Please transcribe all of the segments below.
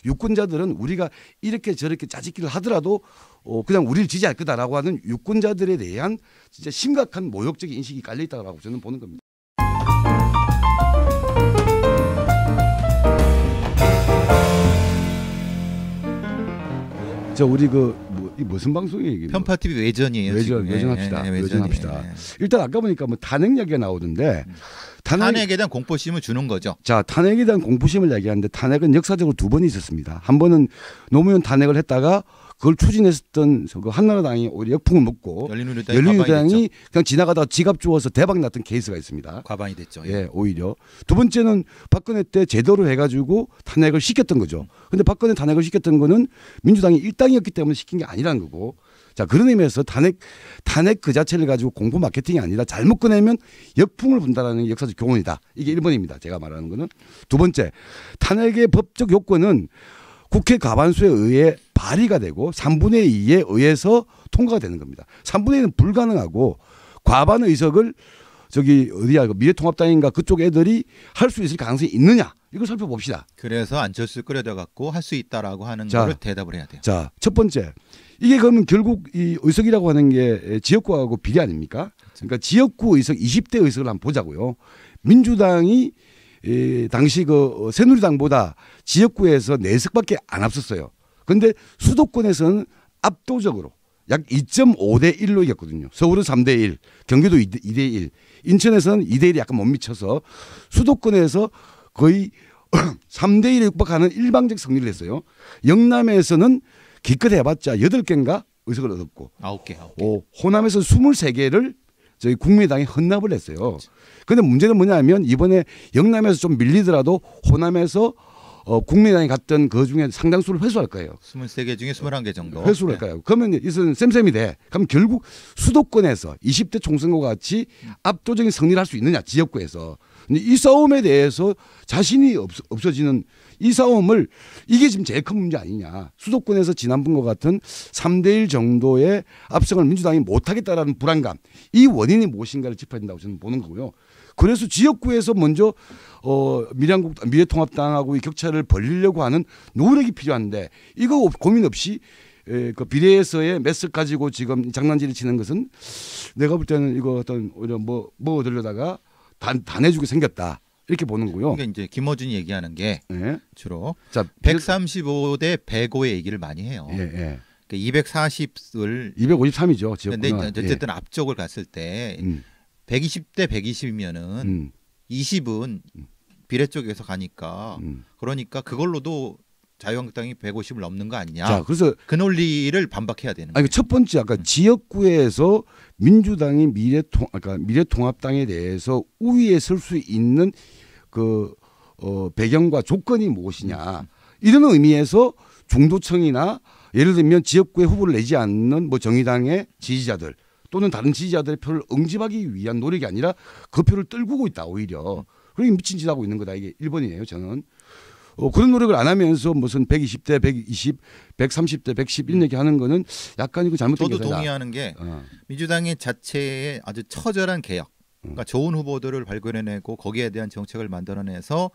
유권자들은 우리가 이렇게 저렇게 짜집기를 하더라도 그냥 우리를 지지할 거다라고 하는 유권자들에 대한 진짜 심각한 모욕적인 인식이 깔려 있다고 저는 보는 겁니다. 자, 우리 무슨 방송이에요? 편파 TV 외전이에요. 외전합시다. 외전합시다. 예. 일단 아까 보니까 뭐 탄핵 이야기가 나오던데 탄핵에 대한 공포심을 주는 거죠. 자, 탄핵에 대한 공포심을 이야기하는데 탄핵은 역사적으로 두 번 있었습니다. 한 번은 노무현 탄핵을 했다가 그걸 추진했었던 그 한나라당이 오히려 역풍을 먹고 열린우리당이 그냥 지나가다가 지갑 주워서 대박 났던 케이스가 있습니다. 과반이 됐죠. 예, 오히려. 두 번째는 박근혜 때 제도로 해가지고 탄핵을 시켰던 거죠. 그런데 박근혜 탄핵을 시켰던 거는 민주당이 일당이었기 때문에 시킨 게 아니라는 거고. 자, 그런 의미에서 탄핵 그 자체를 가지고 공포 마케팅이 아니라 잘못 꺼내면 역풍을 분다라는 역사적 교훈이다. 이게 1번입니다. 제가 말하는 거는. 두 번째, 탄핵의 법적 요건은 국회 과반수에 의해 발의가 되고 3분의 2에 의해서 통과가 되는 겁니다. 3분의 2는 불가능하고 과반 의석을 미래통합당인가 그쪽 애들이 할 수 있을 가능성이 있느냐 이걸 살펴봅시다. 그래서 안철수 끌어다 갖고 할 수 있다라고 하는 거를 대답을 해야 돼요. 자, 첫 번째 이게 그러면 결국 이 의석이라고 하는 게 지역구하고 비례 아닙니까? 그러니까 지역구 의석 20대 의석을 한번 보자고요. 민주당이 당시 그 새누리당보다 지역구에서 4석밖에 안 앞섰어요. 그런데 수도권에서는 압도적으로 약 2.5대 1로 이겼거든요. 서울은 3대 1, 경기도 2대 1, 인천에서는 2대 1이 약간 못 미쳐서 수도권에서 거의 3대 1에 육박하는 일방적 승리를 했어요. 영남에서는 기껏 해봤자 8개인가 의석을 얻었고 9개. 호남에서 23개를 저희 국민의당이 헌납을 했어요. 그런데 문제는 뭐냐면 이번에 영남에서 좀 밀리더라도 호남에서 국민의당이 갔던 그 중에 상당수를 회수할 거예요. 23개 중에 21개 정도. 회수를 할 거예요. 그러면 이것은 쌤쌤이 돼. 그럼 결국 수도권에서 20대 총선과 같이 압도적인 승리를 할 수 있느냐 지역구에서. 근데 이 싸움에 대해서 자신이 없어지는 이 싸움을 이게 지금 제일 큰 문제 아니냐. 수도권에서 지난번과 같은 3대1 정도의 압승을 민주당이 못하겠다라는 불안감. 이 원인이 무엇인가를 짚어야 된다고 저는 보는 거고요. 그래서 지역구에서 먼저 미래통합당하고 이 격차를 벌리려고 하는 노력이 필요한데 이거 고민 없이 그 비례에서의 몇 석 가지고 지금 장난질을 치는 것은 내가 볼 때는 이거 어떤 오히려 뭐 얻으려다가 다 내주게 생겼다. 이렇게 보는 거고요. 그러니까 이제 김어준이 얘기하는 게 주로 자, 135대 105의 얘기를 많이 해요. 예. 그러니까 240을 253이죠. 그런데 어쨌든 앞쪽을 갔을 때 120대 120이면은 20은 비례 쪽에서 가니까 그러니까 그걸로도 자유한국당이 150을 넘는 거 아니냐. 자, 그래서 그 논리를 반박해야 되는 거예요. 첫 번째 아까 지역구에서 민주당이 미래통합당에 대해서 우위에 설 수 있는 그 배경과 조건이 무엇이냐. 이런 의미에서 중도층이나 예를 들면 지역구에 후보를 내지 않는 뭐 정의당의 지지자들 또는 다른 지지자들의 표를 응집하기 위한 노력이 아니라 그 표를 떨구고 있다 오히려. 그러니 미친 짓 하고 있는 거다. 이게 1번이에요. 저는. 그런 노력을 안 하면서 무슨 120대 120, 130대 110 이런 얘기 하는 거는 약간 이거 잘못된 저도 거다. 동의하는 게 민주당의 자체의 아주 처절한 개혁, 그러니까 좋은 후보들을 발굴해내고 거기에 대한 정책을 만들어내서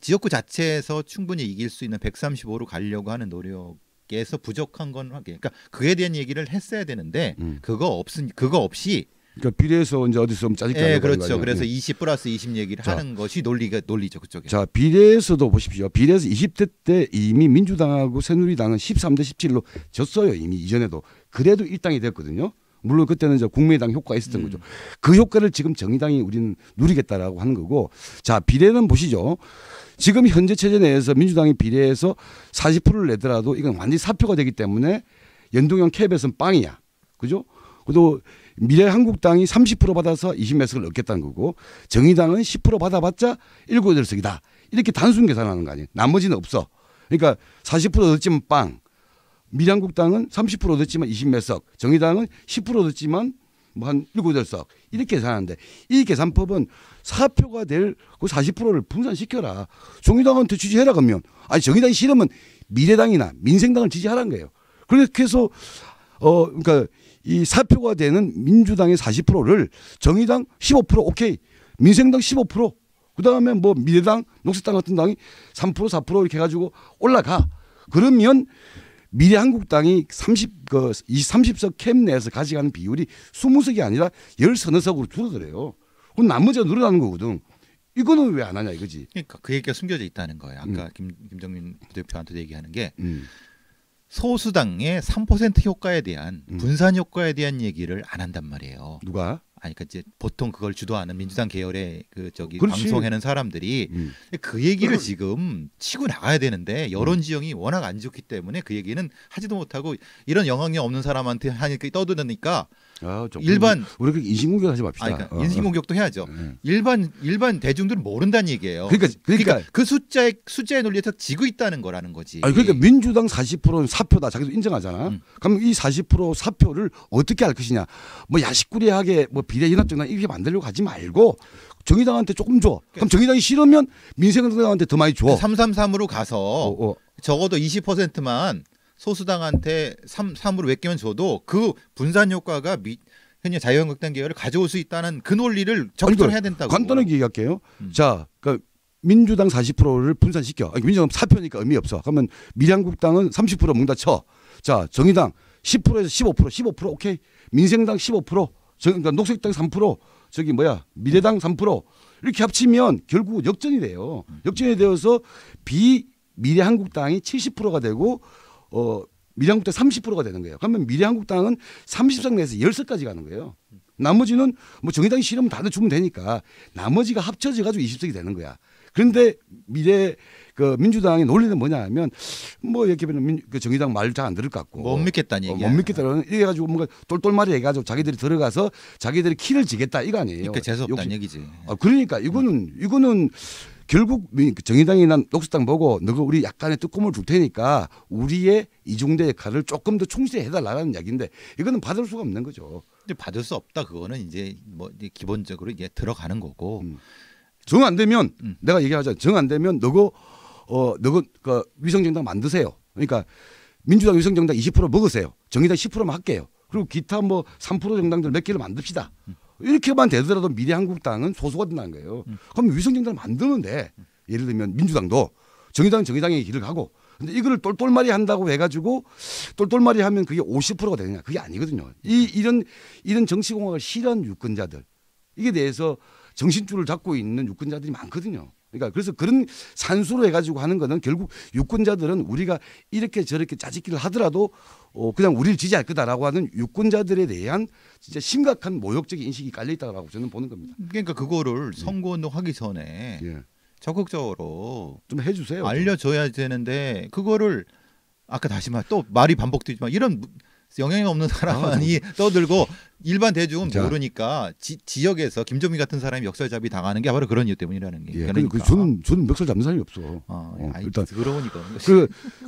지역구 자체에서 충분히 이길 수 있는 135로 가려고 하는 노력에서 부족한 건 그러니까 그에 대한 얘기를 했어야 되는데 그거 없이 그러니까 비례에서 이제 어디서 좀 짜증 네, 그렇죠. 그래서 20 플러스 20 얘기를 하는 것이 논리죠 그쪽에. 자, 비례에서도 보십시오. 비례에서 20대 때 이미 민주당하고 새누리당은 13대 17로 졌어요. 이미 이전에도. 그래도 일당이 됐거든요. 물론 그때는 이제 국민의당 효과가 있었던 거죠. 그 효과를 지금 정의당이 우리는 누리겠다라고 하는 거고. 자, 비례는 보시죠. 지금 현재 체제 내에서 민주당이 비례에서 40%를 내더라도 이건 완전히 사표가 되기 때문에 연동형 캡에서는 빵이야. 그죠? 또 미래한국당이 30% 받아서 20몇 석을 얻겠다는 거고 정의당은 10% 받아봤자 7, 8석이다. 이렇게 단순 계산하는 거 아니에요. 나머지는 없어. 그러니까 40% 얻었지만 빵. 미래한국당은 30% 얻었지만 20몇 석. 정의당은 10% 얻었지만 뭐 한 7, 8석. 이렇게 계산하는데 이 계산법은 사표가 될 그 40%를 분산시켜라. 정의당한테 지지해라 그러면. 아니 정의당이 싫으면 미래당이나 민생당을 지지하라는 거예요. 그렇게 해서 그러니까 이 사표가 되는 민주당의 40%를 정의당 15% 오케이. 민생당 15% 그다음에 뭐 미래당, 녹색당 같은 당이 3% 4% 이렇게 해가지고 올라가. 그러면 미래한국당이 30석 캠 내에서 가져가는 비율이 20석이 아니라 10서너 석으로 줄어들어요. 그럼 나머지가 늘어나는 거거든. 이거는 왜 안 하냐 이거지. 그러니까 그 얘기가 숨겨져 있다는 거예요. 아까 김정민 부대표한테 얘기하는 게 소수당의 3% 효과에 대한 분산 효과에 대한 얘기를 안 한단 말이에요. 누가? 아니, 그러니까 이제 보통 그걸 주도하는 민주당 계열의 그 저기 그렇지. 방송하는 사람들이 그 얘기를 지금 치고 나가야 되는데 여론 지형이 워낙 안 좋기 때문에 그 얘기는 하지도 못하고 이런 영향력 없는 사람한테 하니까 떠드니까 일반 우리 그렇게 인신공격하지 맙시다. 아니, 그러니까 인신공격도 해야죠. 일반 대중들은 모른다는 얘기예요. 그러니까 그 숫자의 논리에서 지고 있다는 거라는 거지. 아니 그러니까 민주당 40%는 사표다 자기도 인정하잖아. 그럼 이 40% 사표를 어떻게 할 것이냐. 뭐 야식구리하게 뭐 비례연합정당 이렇게 만들려고 하지 말고 정의당한테 조금 줘. 그럼 정의당이 싫으면 민생당한테 더 많이 줘. 333으로 가서 적어도 20%만 소수당한테 3으로 몇 개만 줘도 그 분산 효과가 현재 자유한국당 계열을 가져올 수 있다는 그 논리를 적절해야 된다고. 간단하게 얘기할게요. 자, 그러니까 민주당 40%를 분산시켜. 민주당 사표니까 의미 없어. 그러면 미래한국당은 30% 뭉다 쳐. 자, 정의당 10%에서 15% 오케이. 민생당 15%, 그러니까 녹색당 3%, 저기 뭐야 미래당 3% 이렇게 합치면 결국 역전이 돼요. 역전이 되어서 미래한국당이 70%가 되고 미래한국당 30%가 되는 거예요. 그러면 미래한국당은 30석 내에서 10석까지 가는 거예요. 나머지는 뭐 정의당이 싫으면 다들 주면 되니까 나머지가 합쳐져 가지고 20석이 되는 거야. 그런데 민주당의 논리는 뭐냐면 뭐 이렇게 보면 정의당 말 잘 안 들을 것 같고 못 믿겠다는 얘기야. 못 믿겠다는 이래 가지고 뭔가 똘똘말이 해가지고 자기들이 들어가서 자기들이 키를 지겠다 이거 아니에요. 그러니까 재수 없다는 얘기지. 그러니까 이거는 결국 정의당이나 녹색당 보고 너가 우리 약간의 뜨끔을 줄 테니까 우리의 이중대 역할을 조금 더 충실히 해달라는 이야기인데 이거는 받을 수가 없는 거죠. 근데 받을 수 없다 그거는 이제 뭐 기본적으로 이제 들어가는 거고. 정 안 되면 내가 얘기하자. 정 안 되면 너가 그 위성정당 만드세요. 그러니까 민주당 위성정당 20% 먹으세요. 정의당 10%만 할게요. 그리고 기타 뭐 3% 정당들 몇 개를 만듭시다. 이렇게만 되더라도 미래한국당은 소수가 된다는 거예요. 그럼 위성정당을 만드면 돼. 예를 들면 민주당도 정의당의 길을 가고. 근데 이거를 똘똘말이 한다고 해가지고 똘똘말이 하면 그게 50%가 되느냐. 그게 아니거든요. 이런 정치공학을 싫어하는 유권자들. 이게 대해서 정신줄을 잡고 있는 유권자들이 많거든요. 그러니까 그래서 그런 산수로 해가지고 하는 거는 결국 유권자들은 우리가 이렇게 저렇게 짜집기를 하더라도 그냥 우리를 지지할 거다라고 하는 유권자들에 대한 진짜 심각한 모욕적인 인식이 깔려 있다고 저는 보는 겁니다. 그러니까 그거를 선거운동 하기 전에 적극적으로 좀 해주세요. 알려줘야 되는데 그거를 아까 다시 또 말이 반복되지만 이런 영향이 없는 사람이 떠들고 일반 대중은 모르니까 지역에서 김종민 같은 사람이 역설잡이 당하는 게 바로 그런 이유 때문이라는 게. 그러니까. 저는 멱살 잡는 사람이 없어. 일단 들어보니까.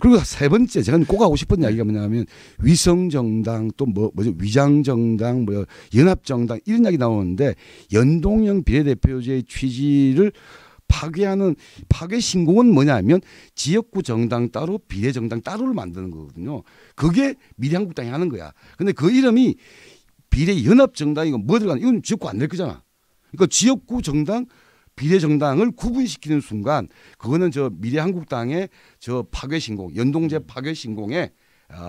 그리고 세 번째 제가 꼭 하고 싶은 이야기가 뭐냐면 위성정당 또 뭐죠 위장정당 뭐 연합정당 이런 이야기 나오는데 연동형 비례대표제의 취지를 파괴하는 파괴 신공은 뭐냐면 지역구 정당 따로 비례 정당 따로를 만드는 거거든요. 그게 미래한국당이 하는 거야. 근데 그 이름이 비례 연합 정당이고 뭐 들어가는 이건 지역구 안 될 거잖아. 그러니까 지역구 정당 비례 정당을 구분시키는 순간 그거는 저 미래한국당의 저 파괴 신공 연동제 파괴 신공에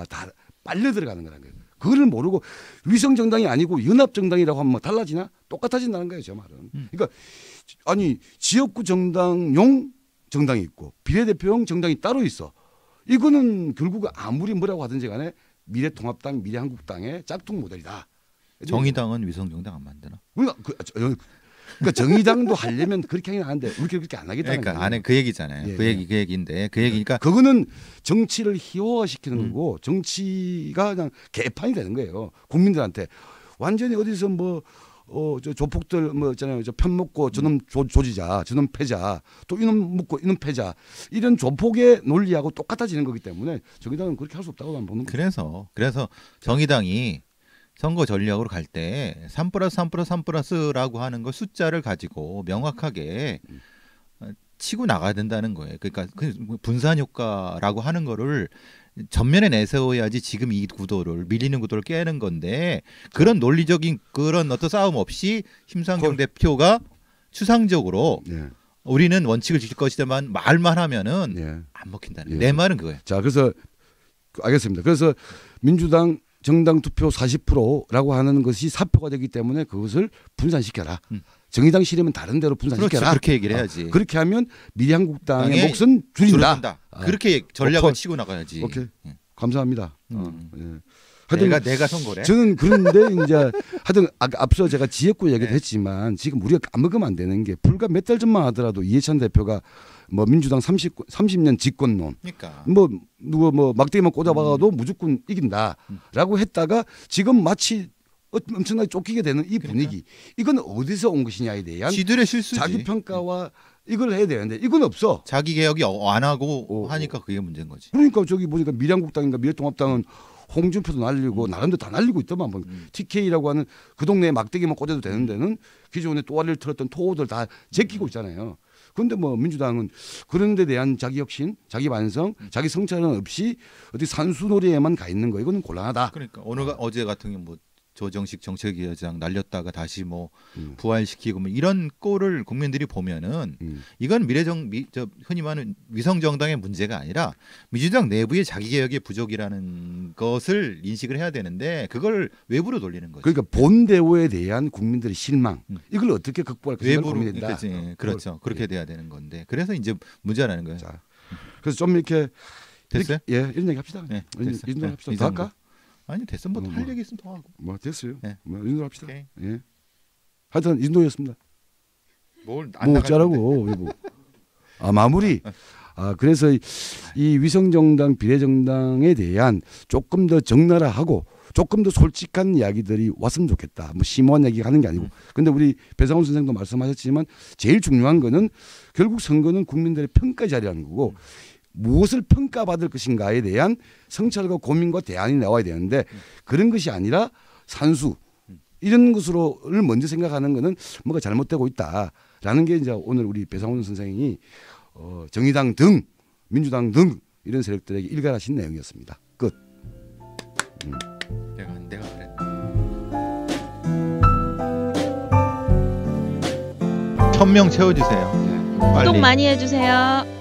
다 빨려 들어가는 거라는 거예요. 그거를 모르고 위성 정당이 아니고 연합 정당이라고 하면 뭐 달라지나? 똑같아진다는 거예요, 제 말은. 그러니까 아니 지역구 정당용 정당이 있고 비례대표용 정당이 따로 있어. 이거는 결국 아무리 뭐라고 하든지 간에 미래통합당, 미래한국당의 짝퉁 모델이다. 정의당은 위성정당 안 만드나? 그러니까 정의당도 하려면 그렇게 하긴 하는데 우리 그렇게 안 하겠다는 거예요. 그러니까 그 얘기잖아요. 그 얘기인데 그 얘기니까 그거는 정치를 희화화시키는 거고 정치가 그냥 개판이 되는 거예요. 국민들한테 완전히 어디서 저 조폭들 있잖아요. 저 편 먹고 저놈 조지자, 저놈 패자, 또 이놈 먹고 이놈 패자 이런 조폭의 논리하고 똑같아지는 거기 때문에 정의당은 그렇게 할 수 없다고 보는 거예요. 그래서 정의당이 선거 전략으로 갈 때 3+3+3+라고 하는 거 숫자를 가지고 명확하게 치고 나가야 된다는 거예요. 그러니까 분산 효과라고 하는 거를 전면에 내세워야지 지금 이 구도를 밀리는 구도를 깨는 건데 그런 논리적인 그런 어떤 싸움 없이 심상정 대표가 추상적으로 우리는 원칙을 지킬 것이다만 말만 하면은 예. 안 먹힌다는 예. 내 말은 그거예요. 자, 그래서 알겠습니다. 그래서 민주당 정당 투표 40%라고 하는 것이 사표가 되기 때문에 그것을 분산시켜라. 정의당 싫으면 다른 데로 분산시켜라. 그렇죠. 그렇게 얘기를 해야지. 그렇게 하면 미래한국당의 당의 몫은 줄인다. 줄어든다. 그렇게 전략을 오픈. 치고 나가야지. 오케이. 예. 감사합니다. 예. 하여튼 내가 선거래. 저는 그런데 이제 하여튼 앞서 제가 지역구 얘기도 했지만 지금 우리가 까먹으면 안 되는 게 불과 몇 달 전만 하더라도 이해찬 대표가 뭐 민주당 30년 집권론 그러니까 뭐 누구 뭐 막대기만 꽂아박아도 무조건 이긴다라고 했다가 지금 마치 엄청나게 쫓기게 되는 이 분위기 이건 어디서 온 것이냐에 대한 지들의 실수지. 자기 평가와 이걸 해야 되는데 이건 없어. 자기 개혁이 안 하고 하니까 그게 문제인 거지. 그러니까 저기 보니까 미래한국당인가 미래통합당은 홍준표도 날리고 나름대로 다 날리고 있더만 뭐 TK라고 하는 그 동네에 막대기만 꽂아도 되는 데는 기존에 또아리를 틀었던 토호들 다 제끼고 있잖아요. 그런데 뭐 민주당은 그런 데 대한 자기 혁신, 자기 반성, 자기 성찰은 없이 어디 산수놀이에만 가 있는 거 이거는 곤란하다. 그러니까 어제 같은 경우 뭐 조정식 정책위원장 날렸다가 다시 뭐 부활시키고 뭐 이런 꼴을 국민들이 보면은 이건 흔히 말하는 위성정당의 문제가 아니라 민주당 내부의 자기 개혁의 부족이라는 것을 인식을 해야 되는데 그걸 외부로 돌리는 거죠. 그러니까 본대오에 대한 국민들의 실망 이걸 어떻게 극복할까 외부로 고민된다. 그렇죠. 그렇게 돼야 되는 건데 그래서 이제 문제라는 거예요. 자, 그래서 좀 이렇게 됐어요? 이런 얘기 합시다. 네, 이 됐어요. 정도 합시다. 이 더 정도. 할까? 아니 됐어. 뭐 할 얘기 있으면 더 하고. 뭐 됐어요. 네. 뭐 이 정도 합시다. 오케이. 예. 하여튼 이 정도였습니다. 뭘안 뭐 어쩌라고 이거. 아 마무리. 그래서 이 위성정당 비례정당에 대한 조금 더 적나라하고 조금 더 솔직한 이야기들이 왔으면 좋겠다. 뭐 심오한 얘기 하는 게 아니고. 근데 우리 배상훈 선생도 말씀하셨지만 제일 중요한 거는 결국 선거는 국민들의 평가 자리라는 거고 무엇을 평가받을 것인가에 대한 성찰과 고민과 대안이 나와야 되는데 그런 것이 아니라 산수 이런 것으로를 먼저 생각하는 거는 뭔가 잘못되고 있다라는 게 이제 오늘 우리 배상훈 선생이 정의당 등 민주당 등 이런 세력들에게 일갈하신 내용이었습니다. 끝. 내가 그래. 천명 채워주세요. 빨리. 구독 많이 해주세요.